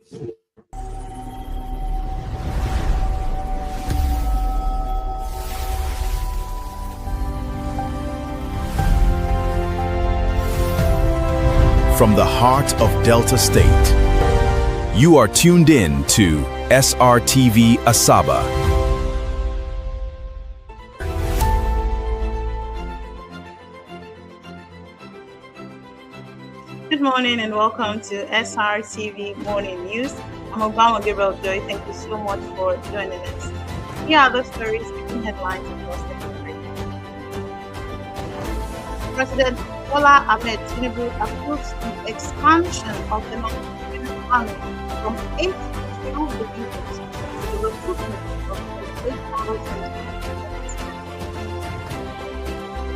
From the heart of Delta State, you are tuned in to Srtv Asaba. Good morning and welcome to Srtv Morning News. I'm Obama Gabriel Joy. Thank you so much for joining us. Here are the stories making headlines across the country. President Bola Ahmed Tinubu approves the expansion of the Nigerian army from 8 to 12 divisions to the recruitment of 8,000.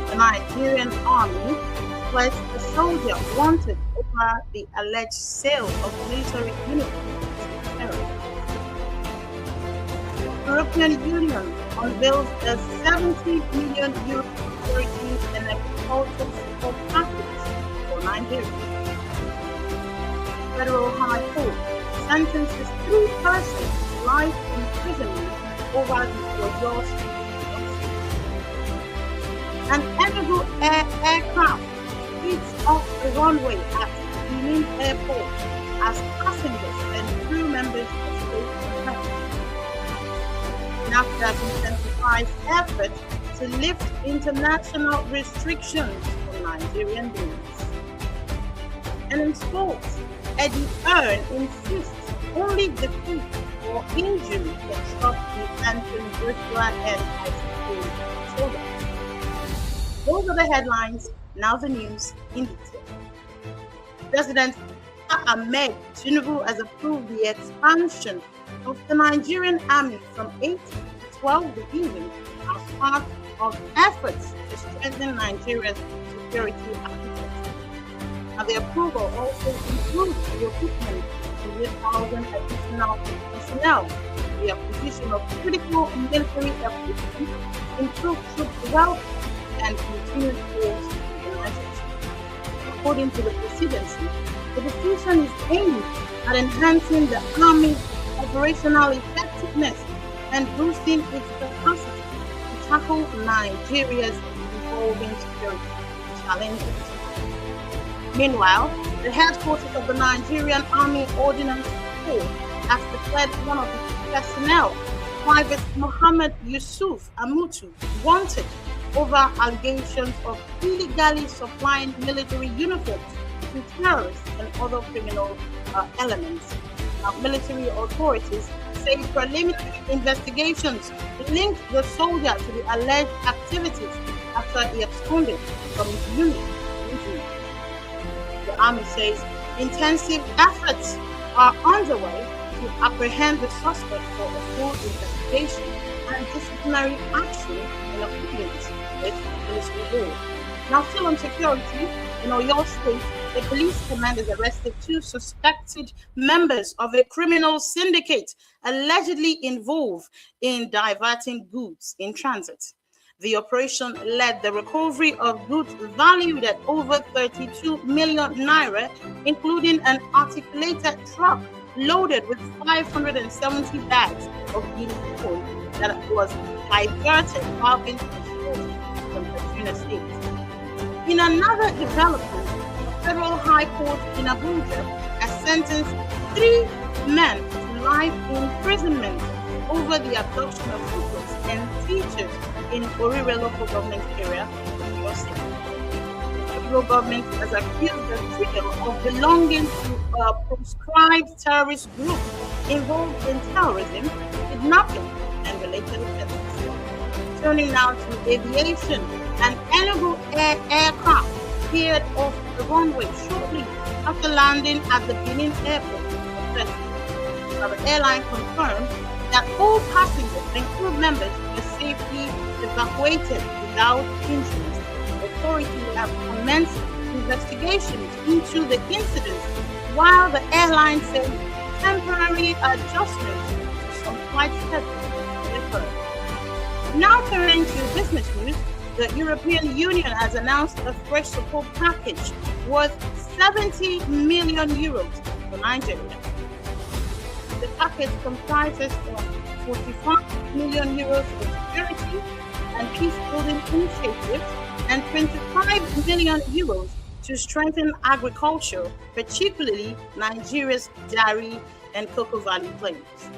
The Nigerian army was a soldier wanted over the alleged sale of military uniforms to terrorists. The European Union unveils a €70 million security and agricultural support package for Nigeria. Federal High Court sentences 3 persons to life imprisonment over the Oyo State. An Enugu aircraft hits off the runway at Benin Airport as passengers and crew members escape the crash. NAFTA intensifies efforts to lift international restrictions on Nigerian goods. And in sports, Eddie Earn insists only defeat or injury can stop the Anthony Joshua and ICC shoulder. Those are the headlines. Now the news in detail. President Ahmed Tinubu has approved the expansion of the Nigerian army from 8 to 12 divisions as part of efforts to strengthen Nigeria's security architecture. Now the approval also includes the recruitment of 8,000 additional personnel, the acquisition of critical military equipment, improved troop welfare, and continued force. According to the presidency, the decision is aimed at enhancing the Army's operational effectiveness and boosting its capacity to tackle Nigeria's evolving security challenges. Meanwhile, the headquarters of the Nigerian Army Ordnance Corps has declared one of its personnel, Private Mohammed Yusuf Amutu, wanted over allegations of illegally supplying military uniforms to terrorists and other criminal elements. Now, military authorities say preliminary investigations linked the soldier to the alleged activities after he absconded from his unit. The army says intensive efforts are underway to apprehend the suspect for a full investigation and disciplinary action in accordance with military law. Now, still on security, in Oyo State, the police command has arrested 2 suspected members of a criminal syndicate allegedly involved in diverting goods in transit. The operation led the recovery of goods valued at over 32 million naira, including an articulated truck loaded with 570 bags of uniform that was diverted while being transported from Kaduna State. In another development, the Federal High Court in Abuja has sentenced 3 men to life imprisonment over the abduction of pupils and teachers in Orire local government area of Oyo State. The federal government has accused the trio of belonging to a proscribed terrorist group involved in terrorism, kidnapping, and related offenses. Turning now to aviation, an Enugu aircraft veered off the runway shortly after landing at the Benin Airport. The airline confirmed that all passengers and crew members were safely evacuated without injuries. Authorities have commenced investigations into the incident, while the airline says temporary adjustments to some flight schedules occurred. Now turning to business news, the European Union has announced a fresh support package worth €70 million for Nigeria. The package comprises of 45 million euros for security and peace-building initiatives and 25 million euros to strengthen agriculture, particularly Nigeria's dairy and cocoa valley claims.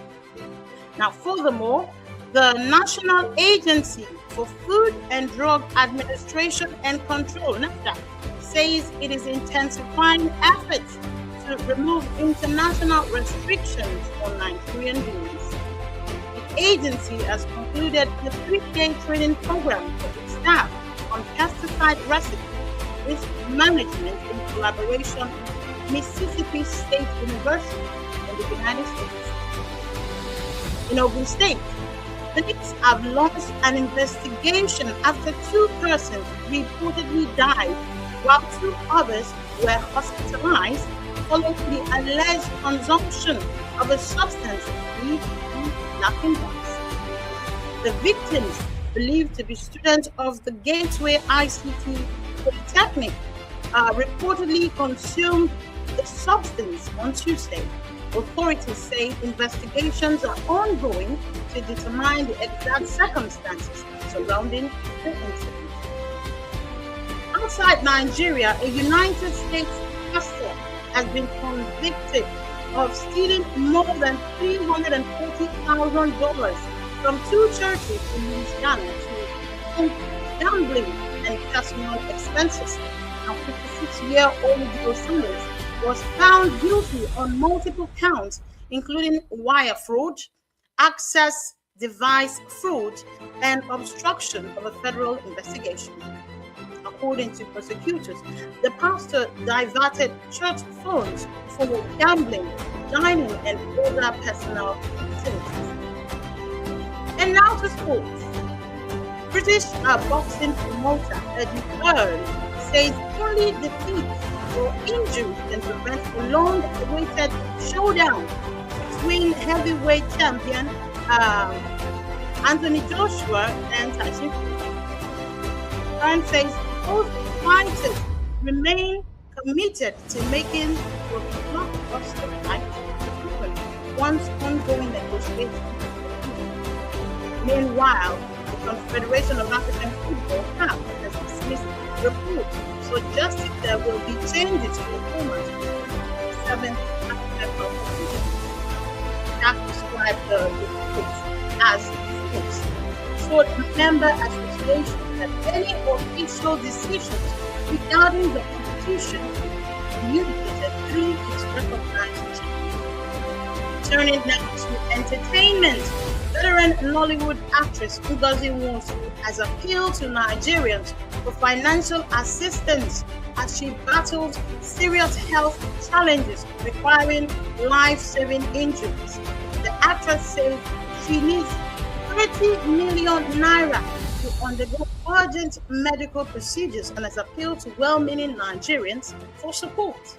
Now, furthermore, the National Agency for Food and Drug Administration and Control, NAFDAC, says it is intensifying efforts to remove international restrictions on Nigerian beans. The agency has concluded a 3-day training program for its staff on pesticide residues, risk management in collaboration with Mississippi State University in the United States. In Ogun State, police have launched an investigation after 2 persons reportedly died while 2 others were hospitalized following the alleged consumption of a substance believed to be laughing gas. The victims, believed to be students of the Gateway ICT Polytechnic, reportedly consumed the substance on Tuesday. Authorities say investigations are ongoing to determine the exact circumstances surrounding the incident. Outside Nigeria, a United States pastor has been convicted of stealing more than $340,000 from 2 churches in Louisiana to fund gambling and personal expenses. Now, 56-year-old Joe Sanders was found guilty on multiple counts, including wire fraud, access device fraud, and obstruction of a federal investigation. According to prosecutors, the pastor diverted church funds for gambling, dining, and other personal activities. And now to sports. British boxing promoter Eddie Hearn says only defeat or injuries can prevent a long-awaited showdown between heavyweight champion Anthony Joshua and Tyson Fury. Hearn says both fighters remain committed to making the blockbuster fight once ongoing negotiations. Meanwhile, the Confederation of African Football (CAF) has dismissed reports suggesting there will be changes to the format of the 7th African competition. CAF described the reports as false. So the member association that any official decisions regarding the competition communicated through its recognized channels. Turning now to entertainment, veteran Nollywood actress Ngozi Nwosu has appealed to Nigerians for financial assistance as she battles serious health challenges requiring life-saving injuries. The actress says she needs 30 million naira to undergo urgent medical procedures and has appealed to well-meaning Nigerians for support.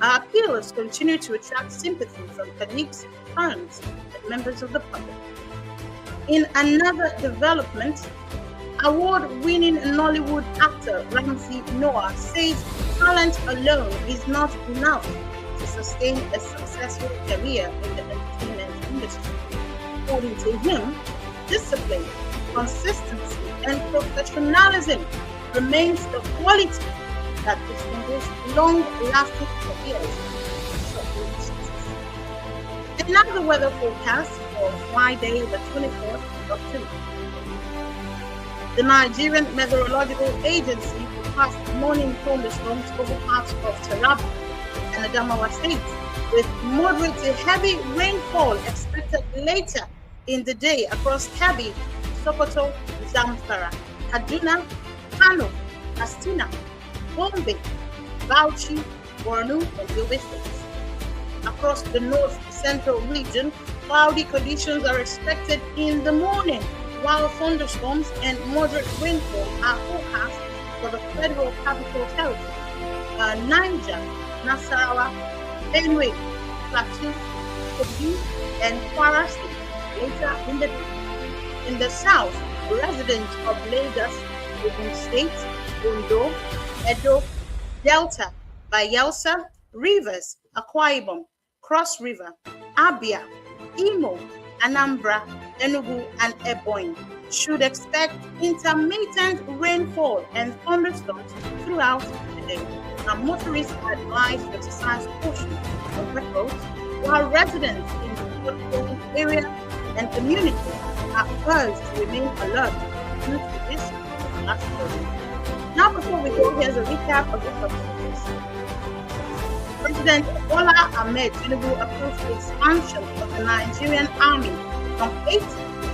Her appeal has continued to attract sympathy from colleagues, fans, and members of the public. In another development, award-winning Nollywood actor Ramsey Noah says talent alone is not enough to sustain a successful career in the entertainment industry. According to him, discipline, consistency, and professionalism remains the quality that distinguishes long-lasting careers. And now the weather forecast for Friday, the 24th of October. The Nigerian Meteorological Agency forecast morning thunderstorms over parts of Taraba and Adamawa State, with moderate to heavy rainfall expected later in the day across Kebbi, Sokoto, Zamfara, Kaduna, Kano, Katsina, Gombe, Bauchi, Borno, and Yobe states. Across the north central region, cloudy conditions are expected in the morning, while thunderstorms and moderate rainfall are forecast for the Federal Capital Territory, Niger, Nasarawa, Benue, Plateau, Kogi, and Kwara State later in the day. In the south, residents of Lagos, Ogun State, Ondo, Edo, Delta, Bayelsa, Rivers, Akwa Ibom, Cross River, Abia, Imo, Anambra, Enugu, and Ebonyi should expect intermittent rainfall and thunderstorms throughout the day. And motorists are advised to exercise caution on wet roads, while residents in the flood-prone area and communities are urged to remain alert due to this flash flooding. Now, before we go, here's a recap of the top stories. President Bola Ahmed Tinubu approved the expansion of the Nigerian Army from 8 to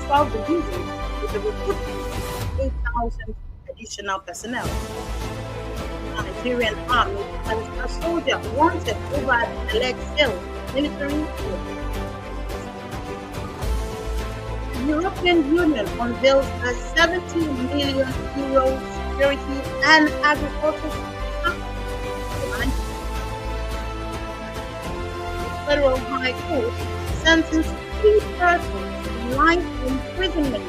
12 divisions with the recruitment of 8,000 additional personnel. The Nigerian Army has a soldier wanted over the alleged sale military equipment. The European Union unveils a €70 million security and agricultural package. The Federal High Court sentenced 3 persons to life imprisonment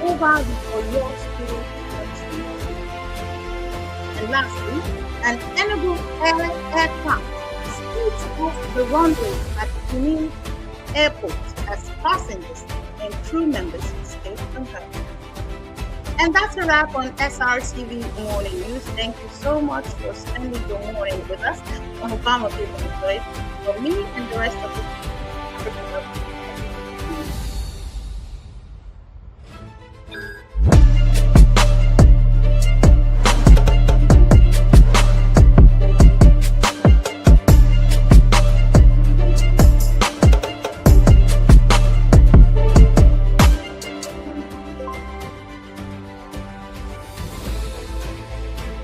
over the Oyo school incident. And lastly, an Enugu aircraft speeds off the runway at Benin Airport as passengers and crew members escape from her. And that's a wrap on SRTV Morning News. Thank you so much for spending your morning with us. I'm Obama People Enjoy. For me and the rest of the